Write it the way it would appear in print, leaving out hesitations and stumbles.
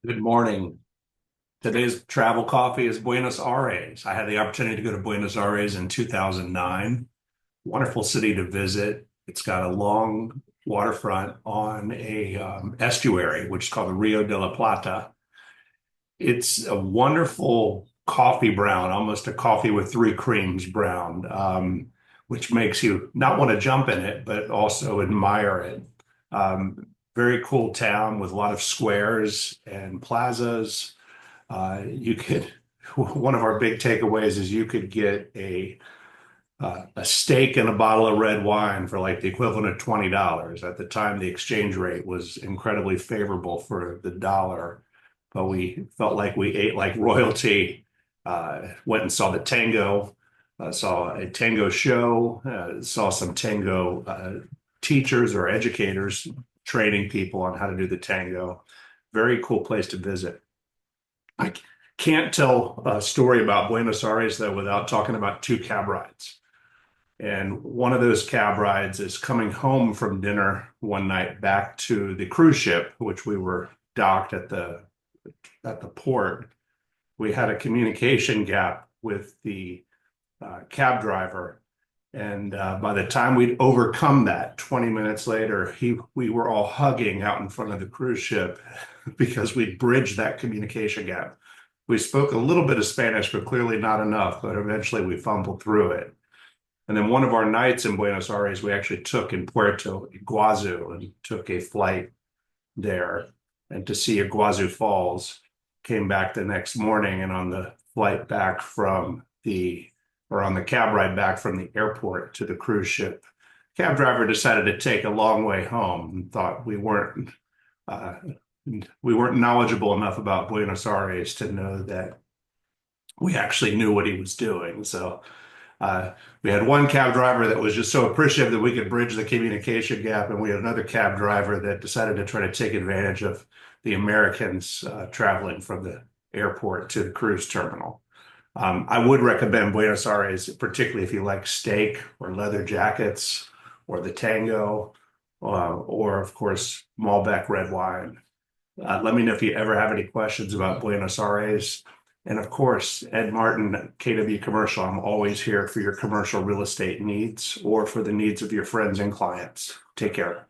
Good morning. Today's travel coffee is Buenos Aires. I had the opportunity to go to Buenos Aires in 2009. Wonderful city to visit. It's got a long waterfront on a estuary, which is called the Rio de la Plata. It's a wonderful coffee brown, almost a coffee with three creams brown, which makes you not want to jump in it, but also admire it. Very cool town with a lot of squares and plazas. You could, one of our big takeaways is you could get a steak and a bottle of red wine for like the equivalent of $20. At the time, the exchange rate was incredibly favorable for the dollar, but we felt like we ate like royalty. Went and saw the tango, saw a tango show, saw some tango teachers or educators training people on how to do the tango. Very cool place to visit. I can't tell a story about Buenos Aires though without talking about two cab rides. And one of those cab rides is coming home from dinner one night back to the cruise ship, which we were docked at the port. We had a communication gap with the cab driver, and by the time we'd overcome that, 20 minutes later, we were all hugging out in front of the cruise ship because we'd bridged that communication gap. We spoke a little bit of Spanish, but clearly not enough. But eventually we fumbled through it. And then one of our nights in Buenos Aires, we actually took in Puerto Iguazu and took a flight there and to see Iguazu Falls. Came back the next morning, and on the flight back from the or on the cab ride back from the airport to the cruise ship, cab driver decided to take a long way home and thought uh, we weren't knowledgeable enough about Buenos Aires to know that we actually knew what he was doing. So uh, we had one cab driver that was just so appreciative that we could bridge the communication gap, and we had another cab driver that decided to try to take advantage of the Americans traveling from the airport to the cruise terminal. I would recommend Buenos Aires, particularly if you like steak or leather jackets or the tango, or of course Malbec red wine. Let me know if you ever have any questions about Buenos Aires. And of course, Ed Martin, KW Commercial. I'm always here for your commercial real estate needs or for the needs of your friends and clients. Take care.